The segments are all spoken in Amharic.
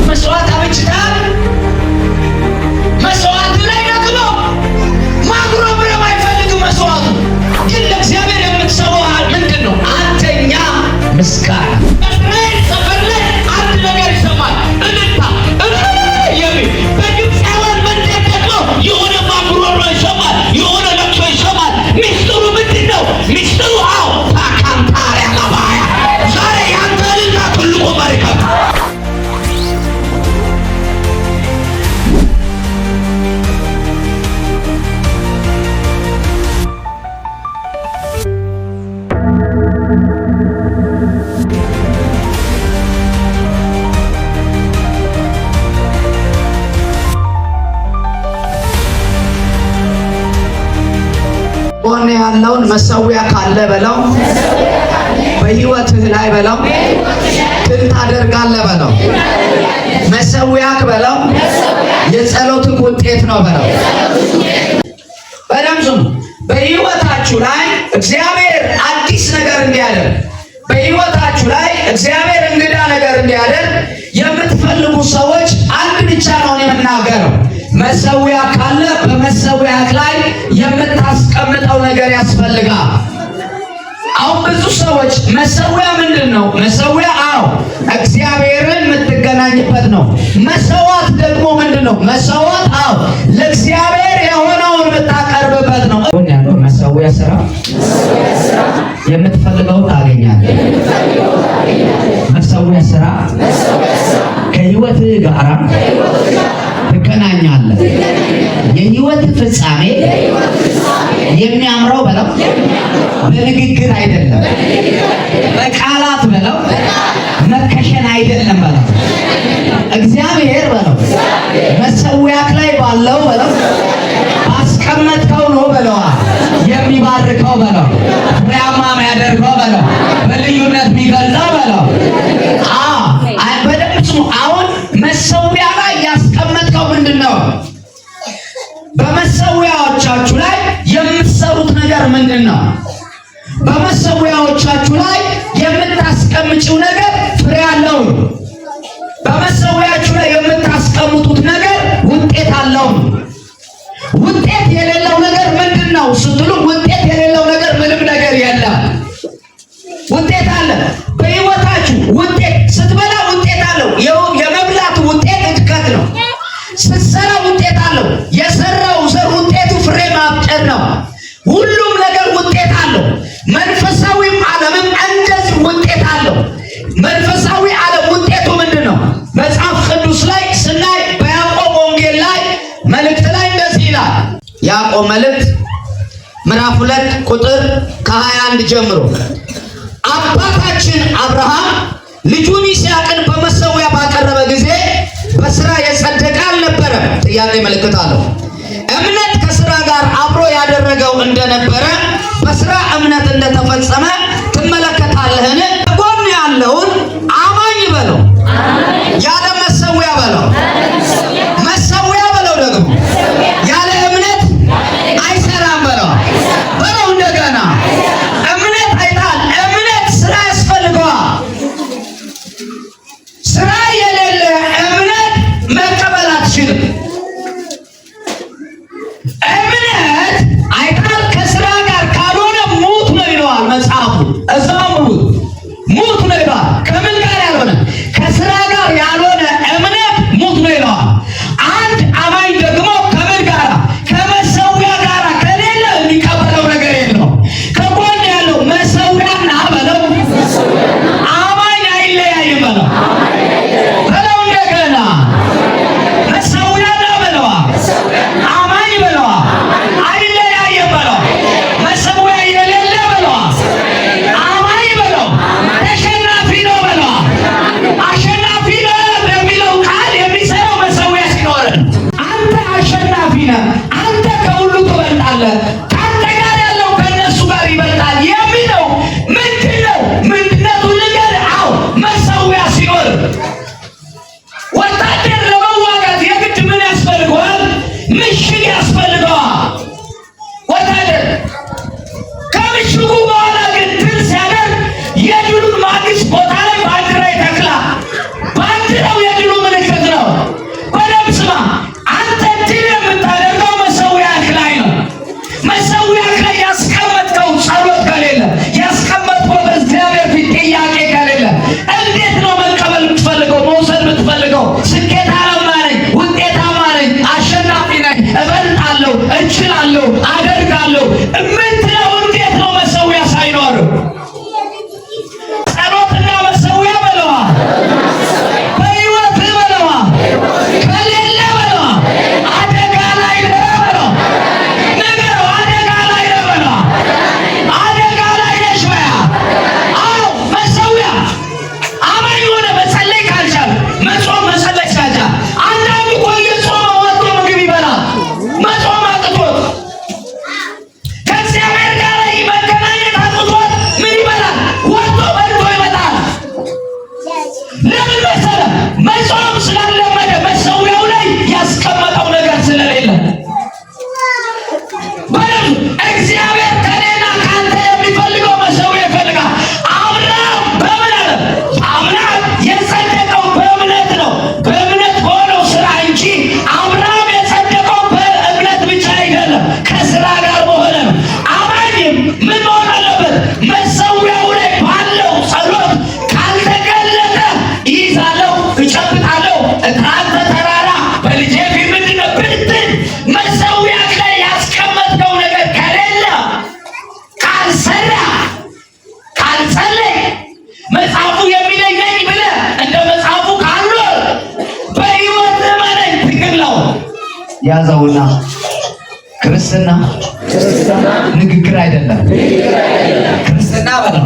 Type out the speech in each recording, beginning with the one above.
መስዋዕት አበጅተሃል። መስዋዕት ላይ ደግሞ ማጉረምረም አይፈልግም። መስዋዕቱ ግን ለእግዚአብሔር የምትሰዋው ምንድን ነው? አንደኛ ምስጋና። እስራኤል ሰፈር ላይ አንድ ነገር ይሰማል፣ እልልታ የሚል በግብፃውያን መንደር ደግሞ የሆነ ማጉረምረ ይሰማል፣ የሆነ ለቅሶ ይሰማል። ሚስጥሩ ምንድን ነው? ሚስጥሩ ታካንታሪያ ገባያ ዛሬ ያንተ ልጅ ትልቁ በረከት ሆነ ያለውን መሰዊያ ካለ በለው፣ በህይወትህ ላይ በለው፣ ድል ታደርጋለህ በለው። መሰዊያክ በለው የጸሎትህ ውጤት ነው በለው። በደም ስሙ። በህይወታችሁ ላይ እግዚአብሔር አዲስ ነገር እንዲያደርግ፣ በህይወታችሁ ላይ እግዚአብሔር እንግዳ ነገር እንዲያደርግ የምትፈልጉ ሰዎች አንድ ብቻ ነው የምናገረው። መሰዊያ ካለ በመሰዊያክ ላይ የምታስቀምጠው ነገር ያስፈልጋል። አሁን ብዙ ሰዎች መሰዊያ ምንድን ነው? መሰዊያ እግዚአብሔርን የምትገናኝበት ነው። መሰዋት ደግሞ ምንድን ነው? መሰዋት ለእግዚአብሔር የሆነውን የምታቀርብበት ነው። ያለው መሰዊያ ስራ የምትፈልገው ታገኛለህ። መሰዊያ ስራ ከህይወትህ ጋር ትገናኛለህ። የህይወት ፍጻሜ የሚያምረው በለው በንግግር አይደለም፣ በቃላት በለው መከሸን አይደለም በለው እግዚአብሔር በለው መሰዊያክ ላይ ባለው በለው አስቀመጥከው ነው በለው የሚባርከው በለው ፍሬያማ የሚያደርገው በለው በልዩነት የሚገልጸው በለው በደምብ ስሙ። አሁን መሰዊያ ላይ ያስቀመጥከው ምንድን ነው? በመሰዊያዎቻችሁ ላይ የምትሰሩት ነገር ምንድን ነው? በመሰዊያዎቻችሁ ላይ የምታስቀምጪው ነገር ፍሬ አለው። በመሰዊያችሁ ላይ የምታስቀምጡት ነገር ውጤት አለው። ውጤት የሌለው ነገር ምንድን ነው ስትሉ፣ ውጤት የሌለው ነገር ምንም ነገር የለም። ውጤት አለ በህይወታችሁ። ውጤት ስትበላ ውጤት አለው። የመብላት ውጤት እድገት ነው። ስትሰራ ውጤት አለው። የሰራው ዘር ውጤቱ ፍሬ ማብቀል ነው። ሁሉም ነገር ውጤት አለው። መንፈሳዊም ዓለምም እንደዚህ ውጤት አለው። መንፈሳዊ ዓለም ውጤቱ ምንድን ነው? መጽሐፍ ቅዱስ ላይ ስናይ በያዕቆብ ወንጌል ላይ መልእክት ላይ እንደዚህ ይላል። ያዕቆብ መልእክት ምዕራፍ 2 ቁጥር ከ21 ጀምሮ አባታችን አብርሃም ልጁን ይስሐቅን በመሰዊያ ባቀረበ ጊዜ በስራ የጸደቀ አልነበረም። ጥያቄ ምልክት አለው። እምነት ከስራ ጋር አብሮ ያደረገው እንደነበረ በስራ እምነት እንደተፈጸመ ትመለከታለህን? ጎን ያለውን አማኝ በለው፣ ያለ መሰዊያ በለው፣ መሰዊያ በለው ደግሞ ያለ እምነት አይሰራም በለው በለው። እንደገና እምነት አይታል። እምነት ስራ ያስፈልገዋል። ስራ የሌለ እምነት መቀበል አትችልም። እምነት አይታል ከስራ ጋር ካልሆነ ሙት ነው ይለዋል መጽሐፉ። ያዘውና ክርስትና ንግግር አይደለም። ክርስትና በለው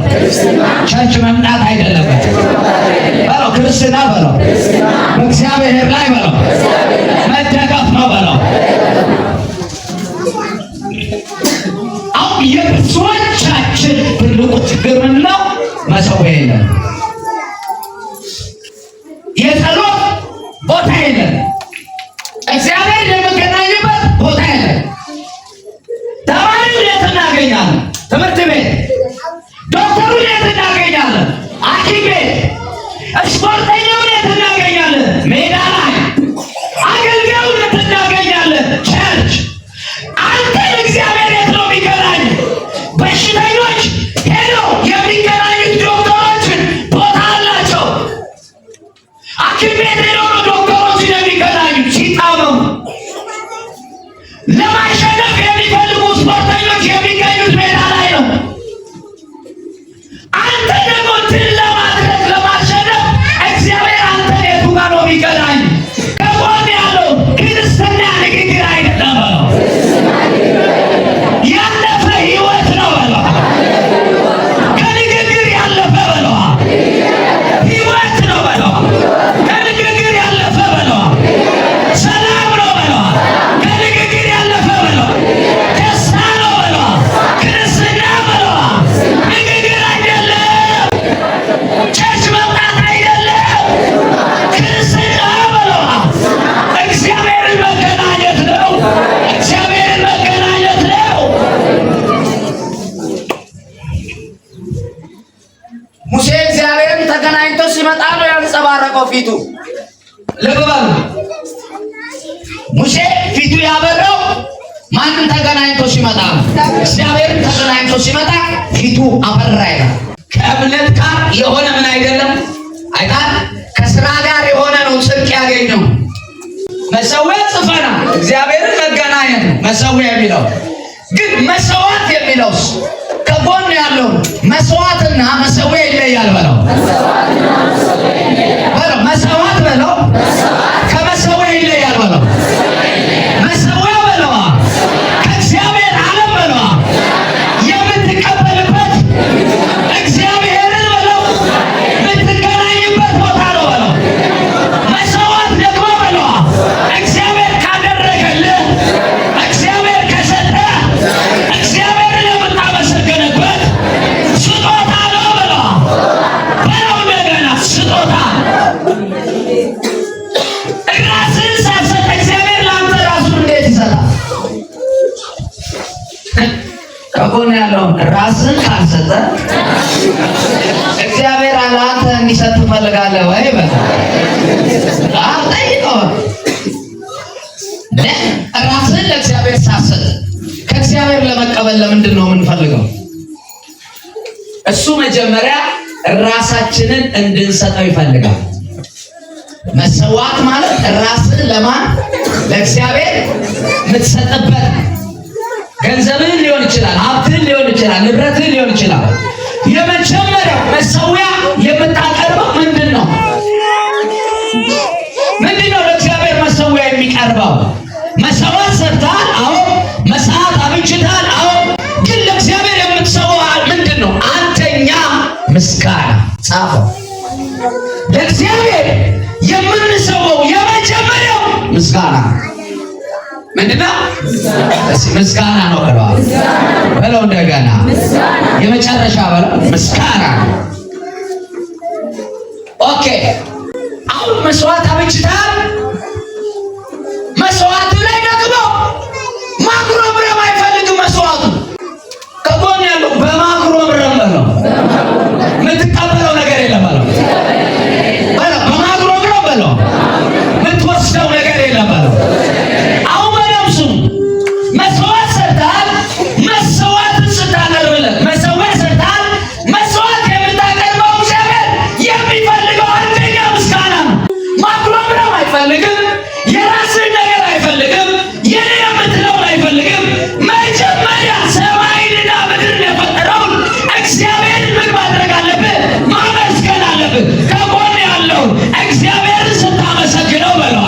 ቸርች መምጣት አይደለም በለው። ክርስትና በለው በእግዚአብሔር ላይ በለው መደገፍ ነው በለው። አሁን የብዙዎቻችን ትልቁ ችግር ምንድን ነው? መሰዊያ የለም፣ የጸሎት ቦታ የለም፣ እግዚአብሔር የመገናኝበት ቦታ የለም። ተማሪው የት እናገኛለን? ትምህርት ቤት። ዶክተሩ የት እናገኛለን? ሐኪም ቤት። ስፖርተኛው የት እናገኛለን? ሜዳ ላይ። አገልጋዩ የት እናገኛለን? ቸርች። አንተን እግዚአብሔር የት ነው የሚገናኝ? በሽተኞች ሄደው የሚገናኙት ዶክተሮችን ቦታ አላቸው። ሐኪም ቤት ሄደው ነው ዶክተሮችን የሚገናኙት ሲታመሙ። ለማሸነፍ የሚፈልጉ ስፖርተኞች የሚገኙት ሜዳ ላይ ነው። አንተ ደግሞ ድል ለማድረግ ለማሸነፍ እግዚአብሔር አንተን የቱ ጋር ነው የሚገናኝ? ከጎን ያለው ክርስትና ንግግር አይደለም በለው፣ ያለፈ ህይወት ነው በለው፣ ከንግግር ያለፈ በለው፣ ህይወት ነው በለው፣ ከንግግር ያለፈ በለው፣ ሰላም ነው በለው፣ ከንግግር ያለፈ በለው፣ ደስታ ነው በለው፣ ክርስትና በለው። ንግግር አይደለም፣ ቸርች መምጣት አይደለም፣ ክርስትና በለው። እግዚአብሔርን መገናኘት ነው፣ እግዚአብሔርን መገናኘት ነው። ሙሴ እግዚአብሔርን ተገናኝቶ ሲመጣ ነው ያንጸባረቀው ፊቱ። ልብ በሉ፣ ሙሴ ፊቱ ያበራው ማንም ተገናኝቶ ሲመጣ ነው። እግዚአብሔርን ተገናኝቶ ሲመጣ ፊቱ አበራ ይላል። ከእምነት ጋር የሆነ ምን አይደለም አይታል፣ ከስራ ጋር የሆነ ነው ጽድቅ ያገኘው። መሰዊያ ጽፈና እግዚአብሔርን መገናኘት ነው መሰዊያ የሚለው። ግን መሰዋት የሚለውስ ከጎን ያለው መስዋዕትና መሰዊያ ይለያል በለው በለው። መሰዋት በለው ከመሰዊያ ይለያል በለው። መሰዊያ በለው ከእግዚአብሔር ዓለም በለው የምትቀበልበት እግዚአብሔርን በለው የምትገናኝበት ቦታ ነው በለው። መሰዋት ደግሞ በለው እግዚአብሔር ካደረገልህ እግዚአብሔር ከሰጠ እግዚአብሔርን የምታመሰግንበት ስጦታ ነው በለው በለው። እንደገና ስጦታ ራስን ሳትሰጥ እግዚአብሔር ለአንተ ራሱን እንዴት ይሰጣል? ከጎን ያለውን ራስን ካልሰጠ እግዚአብሔር ለአንተ እንዲሰጥ ትፈልጋለህ ወይ? ጠይቀው። ራስን ለእግዚአብሔር ሳትሰጥ ከእግዚአብሔር ለመቀበል ለምንድን ነው የምንፈልገው? እሱ መጀመሪያ ራሳችንን እንድንሰጠው ይፈልጋል። መሰዋት ማለት ራስን ለማን? ለእግዚአብሔር የምትሰጥበት። ገንዘብህን ሊሆን ይችላል፣ ሀብትህን ሊሆን ይችላል፣ ንብረትህን ሊሆን ይችላል። የመጀመሪያው መሰዊያ የምታቀርበው ምንድን ነው? ምንድን ነው ለእግዚአብሔር መሰዊያ የሚቀርበው? መሰዋት ሰርተሃል? አዎ። መስዋዕት አብጅተሃል? አዎ። ግን ለእግዚአብሔር የምትሰዋው ምንድን ነው? አንደኛ ምስጋና። ጻፈው። ለእግዚአብሔር የምንሰዋው የመጀመሪያው ምስጋና ምንድነው? ምስጋና ነው በለው እንደገና የመጨረሻ በለው ምስጋና። ኦኬ፣ አሁን መስዋዕት አብጅተሃል። መስዋዕቱ ላይ ደግሞ ማጉረምረም አይፈልግም። መስዋዕቱ ከጎን ያለው በማጉረምረም በለው የምትቀበለው ነገር የለም በለው በማጉረምረም በለው የምትወስደው ነገር የለም በለው። አሁን በደምሱ መስዋዕት ሰርተሃል። መስዋዕትን ስታቀርብለት መሰዊያ ሰርተሃል። መስዋዕት የምታቀርበው እግዚአብሔር የሚፈልገው አንደኛ ምስጋና ነው። ማጉረምረም አይፈልግም። የራስን ነገር አይፈልግም። የኔ የምትለውን አይፈልግም። መጀመሪያ ሰማይንና ምድርን የፈጠረውን እግዚአብሔርን ምን ማድረግ አለብህ? ማመስገን አለብህ። ከጎን ያለው እግዚአብሔርን ስታመሰግነው በለዋ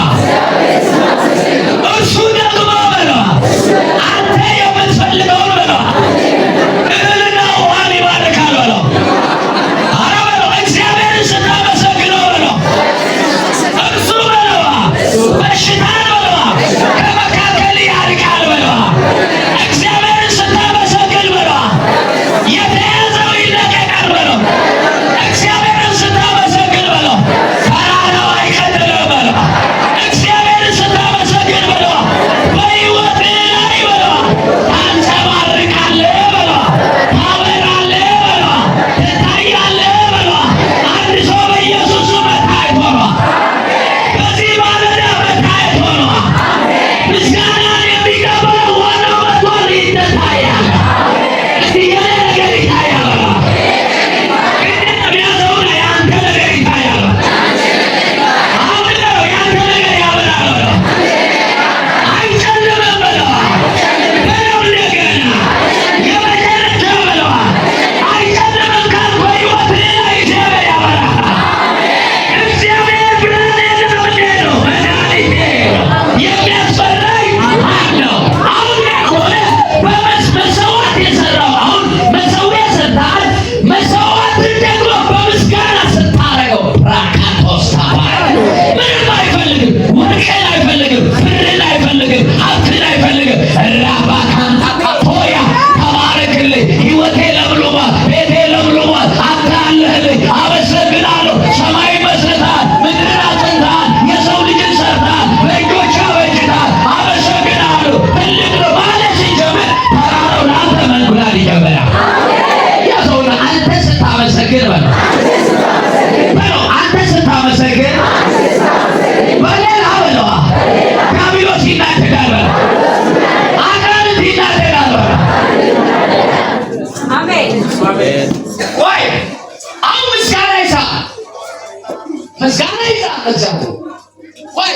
ቆይ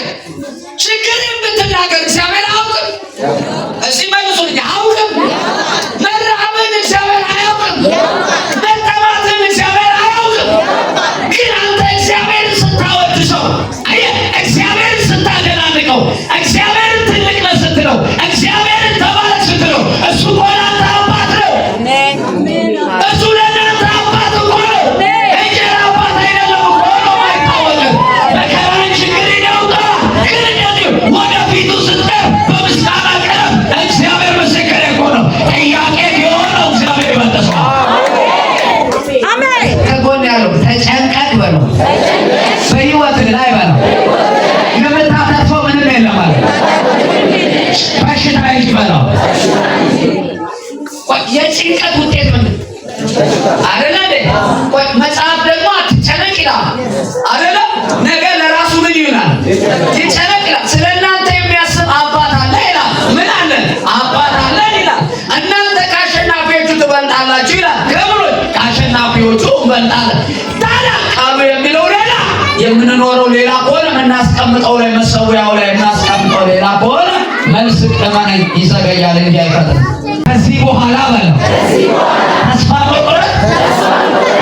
ችግር ብትናገር እግዚአብሔር አያውቅም? እዚህ መልሱልኝ። አያውቅም? መራብን እግዚአብሔር አያውቅም? መጠማትን እግዚአብሔር አያውቅም? ግን አንተ እግዚአብሔርን ስታወድሰው፣ እግዚአብሔርን ስታደናንቀው፣ እግዚአብሔርን ትልቅ ነህ ስትለው፣ እግዚአብሔርን ተባረክ ስትለው እሱ ለአንተ አባት ነው። እሱ ለእናንተ አባት እኮ ነው። እንጀራ አባት አይደለም እኮ ነው። አይታወቅም። መከራን ችግርን ያውቃል። ግን እንደዚህ ወደፊቱ ስትቀርብ በምስጋና ቅረብ። እግዚአብሔር ምስክሬ እኮ ነው። ጥያቄ የሆነው እግዚአብሔር ይመልሰዋል። ከጎን ያለው ተጨንቀቅ በለው፣ በህይወት ላይ በለው። የምታተርፈው ምንም የለም ማለት በሽታ ይጅ በለው። የጭንቀት ውጤት ምንድን አይደለ? መጽሐፍ ደግሞ አትጨነቅ ይላል አይደለ? ነገ ለራሱ ምን ይሆናል? ይጨነቅ ይላል። ስለ እናንተ የሚያስብ አባት አለ ይላል። ምን አለ? አባት አለ ይላል። እናንተ ከአሸናፊዎቹ ትበልጣላችሁ ይላል። ከምኖች ከአሸናፊዎቹ እንበልጣለን። ታዲያ ቃሉ የሚለው ሌላ፣ የምንኖረው ሌላ ከሆነ የምናስቀምጠው ላይ መሰዊያው ላይ የምናስቀምጠው ሌላ ከሆነ መልስ ቀመን ይዘገያል እንጂ አይፈጥንም። ከዚህ በኋላ በለው ተስፋ መቁረጥ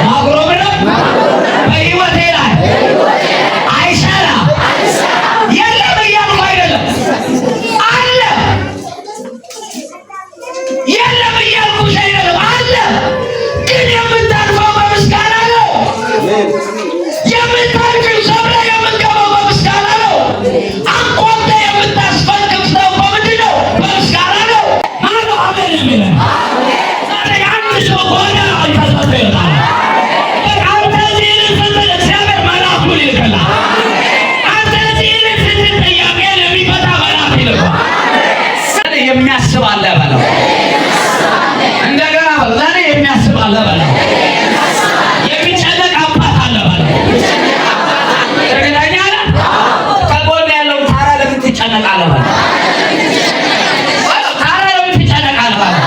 ማጉረምረም በህይወቴ ላይ አይሰራም። የለም እያልኩ አይደለም፣ አለ። የለም እያልኩሽ አይደለም፣ አለ። ግን የምታልፈው በምስጋና ነው። የምታልፊው ሰብለ የምትገባው በምስጋና ነው። አንቆተ የምታስፈቅፍተው በምንድን ነው? በምስጋና ነው። ማነው አሜን የሚለው? ዛሬ አንድ ሰው ሆነ አልተሰጠ ይወጣል። አንተ እዚህ ስትል እግዚአብሔር መልአኩን ይልክልሃል። አንተ እዚህ ስትል ጥያቄን የሚፈታ መልአክ ይልካል። የሚያስብ አለ በለው። እንደገና በለው። ዛሬ የሚያስብ አለ በለው። የሚጨነቅ አባት አለ በለው። እርግጠኛ ነህ? ከጎን ያለው ታራ ለምን ትጨነቃለህ በለው። ታራ ለምን ትጨነቃለህ በለው።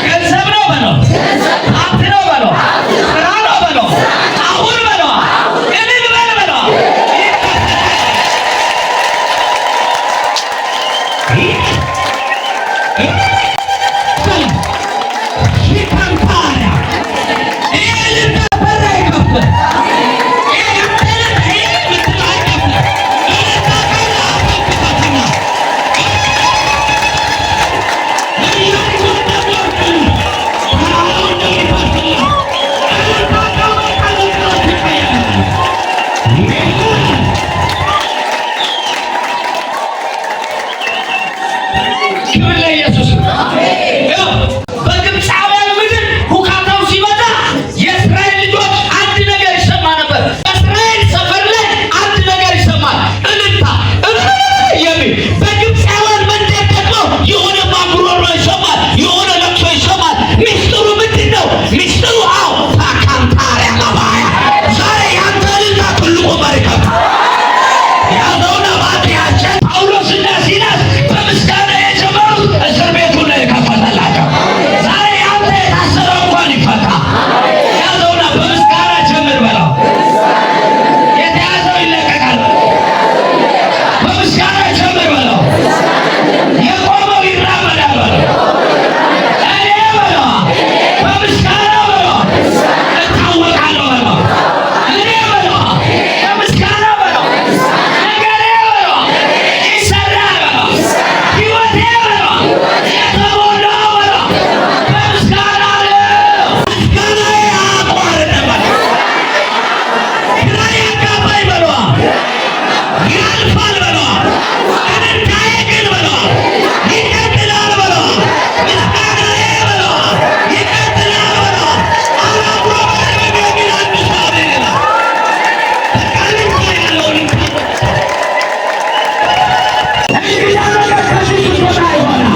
ገንዘብ ነው በለው። ሀብት ነው በለው። ስራ ነው በለው። አሁን በለው። እልል በል በለው። ክብር ለኢየሱስ። በግብፃውያን ምድር ሁካታው ሲመጣ የእስራኤል ልጆች አንድ ነገር ይሰማ ነበር። በእስራኤል ሰፈር ላይ አንድ ነገር ይሰማል፣ እልልታ የሚል። በግብፃውያን መንደር ደግሞ የሆነ ማጉሮሮ ይሰማል፣ የሆነ ለቅሶ ይሰማል። ሚስጥሩ ምንድን ነው? ሚስጥሩ አዎ ታካንታሪያ ለባያ ዛሬ ያንተ እልልታ ትልቁ በረከት ያዘውና ባትያቸው ጳውሎስና ሲላስ በምስጋና የጀመሩት እስር ቤቱን ላይ የከፈተላቸው። ዛሬ አንተ የታሰረው እንኳን ይፈታ። ያዘውና በምስጋና ጀምር በለው። የተያዘው ይለቀቃል። በምስጋና ጀምር በለው። የቆመው ይራመዳል በለው። እኔ በለው በምስጋና በለው እታወቃለሁ በለው። እኔ በለው በምስጋና በለው ነገሬ በለው ይሰራል በለው። ሕይወቴ በለው የተሞላው በለው በምስጋና ነው። ምስጋናዬ አያቋርጥም በለው። ግራ ያጋባኝ በለው ያልፋል በለው። እልልታዬ ግን በለው ይቀጥላል በለው። ምስጋናዬ በለው ይቀጥላል በለው። አላጉረመርምም የሚል አንድ ሰው አለ ይላል። በቃ እልልታ ያለው እልልታ እንግዳ ነገር ከፊቱ ሲወጣ ይሆናል።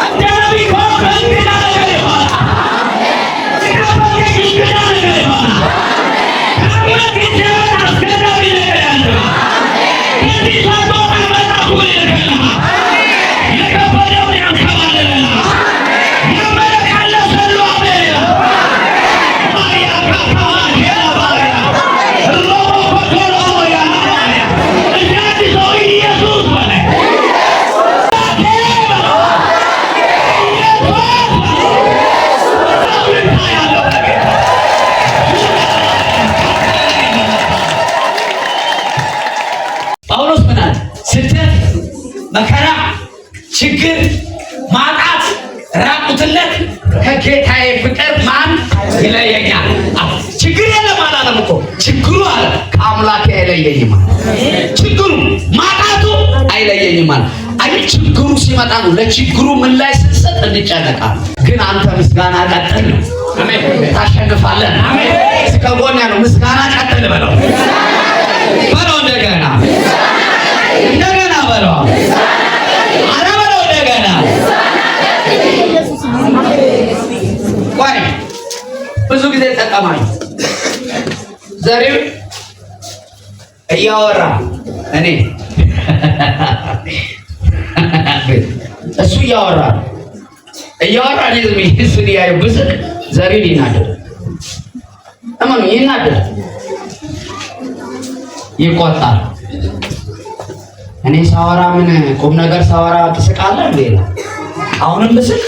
እንደ ነቢይ ከሆንክ እንግዳ ነገር ይሆናል። ሲናፈቅ እንግዳ ነገር ይሆናል። ከአምላክ ሲወጣ አስገዳሚ ነገር ያደርጋል። ከዚህ ሳትወጣ መልአኩን ይልክልሃል። የከበደውን ያንከባልልልሃል። ያመነ ካለ ዘሎ አሜን ይላል። ማርያ ካፓ ኬላ ባሪያ ሮቦ ኮኮሎ ያላ ባሪያ ጳውሎስ ምን አለ? ስደት፣ መከራ፣ ችግር፣ ማጣት፣ ራቁትነት ከጌታዬ ፍቅር ማን ይለየኛል? ችግር የለም አላለም እኮ ችግሩ አለ ከአምላኬ አይለየኝም አለ። ችግሩ ማጣቱ አይለየኝም አለ። አይ ችግሩ ሲመጣ ነው ለችግሩ ምን ላይ ስትሰጥ እንጨነቃለን። ግን አንተ ምስጋና ቀጥል ነው። አሜን። ታሸንፋለህ። አሜን። እስከጎን ያለው ምስጋና ቀጥል በለው በለው እንደገና በለው አረ በለው እንደገና ቆይ ብዙ ጊዜ ተጠቀማኝ ዛሬው እያወራ እኔ እሱ እያወራ እኔ ዝም ይስል ያዩ ብስል ዘሪው ይናደድ አማኑ ይናደድ ይቆጣል። እኔ ሳወራ ምን ቁም ነገር ሳወራ ትስቃለህ እንዴ? አሁንም ብስቅ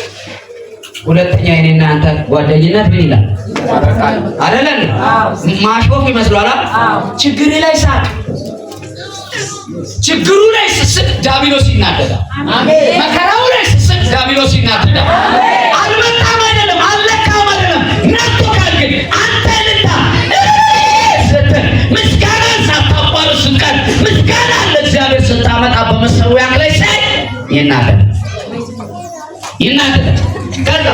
ሁለተኛ የኔና አንተ ጓደኝነት ምን ይላል አይደለም? ማሾፍ ይመስላል። ችግር ላይ ሳቅ፣ ችግሩ ላይ ስስቅ ዲያብሎስ ይናደዳል። አሜን። መከራው ላይ ስስቅ ዲያብሎስ ይናደዳል። አልመጣም አይደለም አልለካም አይደለም ነጥቶ ካልክ አንተ ልታ ምስጋና ሳታቋርጥ ስንቀር ምስጋና ለእግዚአብሔር ስታመጣ በመሰዊያህ ላይ ሳይ ይናደዳል። ከዛ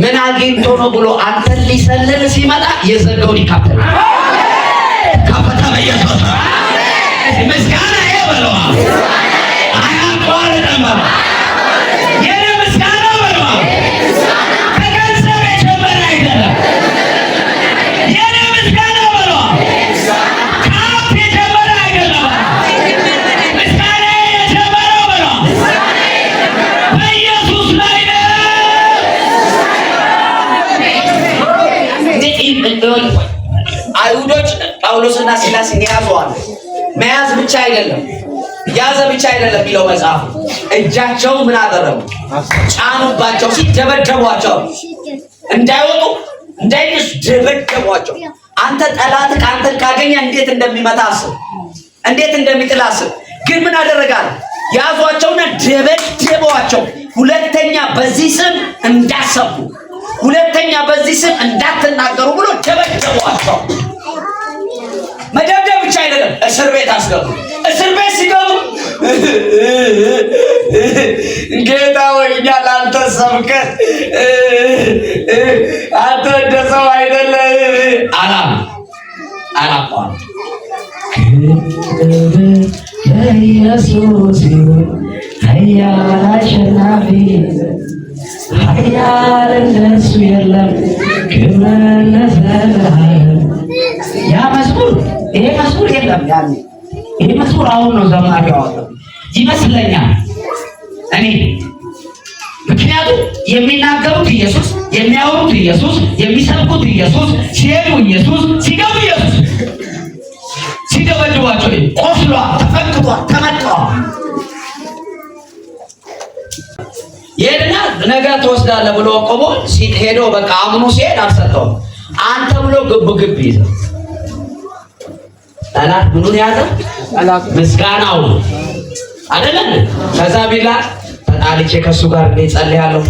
ምን አግኝቶ ነው ብሎ አንተን ሊሰልል ሲመጣ የዘጋውን ይካፈታል። ካፈታ በኢየሱስ ምስጋና በለዋ አያቋርጥም። የኔ ምስጋና በለዋ ከገንዘብ የጀመረ አይደለም። የኔ ምስጋና በለዋ ከሀብት የጀመረ አይደለም። ምስጋና የጀመረው በለዋ በኢየሱስ ላይ ነው። አይሁዶች ጳውሎስና ሲላስን ያዘዋል። መያዝ ብቻ አይደለም ያዘ ብቻ አይደለም የሚለው መጽሐፍ። እጃቸው ምን አደረጉ? ጫኑባቸው። ሲደበደቧቸው እንዳይወጡ እንዳይነሱ ደበደቧቸው። አንተ ጠላት ካንተን ካገኘ እንዴት እንደሚመታ አስብ፣ እንዴት እንደሚጥል አስብ። ግን ምን አደረጋል? ያዟቸውና ደበደቧቸው። ሁለተኛ በዚህ ስም እንዳሰቡ፣ ሁለተኛ በዚህ ስም እንዳትናገሩ ብሎ ደበደቧቸው። መደብደብ ብቻ አይደለም፣ እስር ቤት አስገቡ። እስር ቤት ሲገቡ ጌታ ሆይ እኛ ላንተ ሰብከን አንተ እንደ ሰው አይደለም አላቋም። ኢየሱስ ኃያል አሸናፊ ኃያል እንደሱ የለም ክብር ለዘላለም። ያ መዝሙር ይሄ መዝሙር የለም ያኔ ይሄ መዝሙር አሁን ነው ዘማሪ ያወጣው ይመስለኛል እኔ። ምክንያቱም የሚናገሩት ኢየሱስ፣ የሚያወሩት ኢየሱስ፣ የሚሰብኩት ኢየሱስ፣ ሲሄዱ ኢየሱስ፣ ሲገቡ ኢየሱስ፣ ሲደበድቧቸው ቆስሏል፣ ተፈንክቷል፣ ተመቷል። ይሄድና ነገ ትወስዳለህ ብሎ ቆሞ ሄዶ በቃ አምኖ ሲሄድ አልሰጠውም። አንተ ብሎ ግብ ይዘው ጠላት ምኑን ያዘ? ምስጋናው አይደለም። ከዛ ቢላ ተጣልቼ ከሱ ጋር እንዴት ጸልያለሁ፣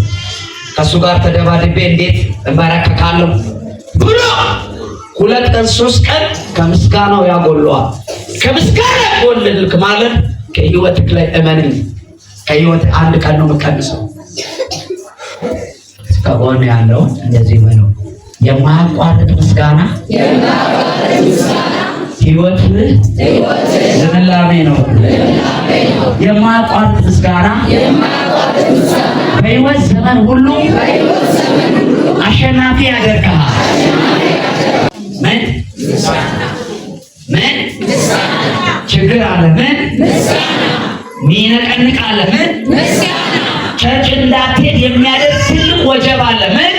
ከሱ ጋር ተደባድቤ እንዴት እበረከካለሁ ብሎ 2 ቀን 3 ቀን ከምስጋናው ያጎለዋል። ከምስጋና ያጎልልክ ማለት ከህይወትክ ላይ እመንኝ፣ ከህይወት አንድ ቀን ነው የምቀንሰው። ከጎን ያለው እንደዚህ ነው የማያቋርጥ ምስጋና ህይወት ለምላሜ ነው። የማያቋርጥ ምስጋና በህይወት ዘመን ሁሉ አሸናፊ ያደርጋል። ምን ችግር አለ? ምን ሚነቀንቅ አለ? ምን ቸርች እንዳትሄድ የሚያደርግ ትልቅ ወጀብ አለ? ምን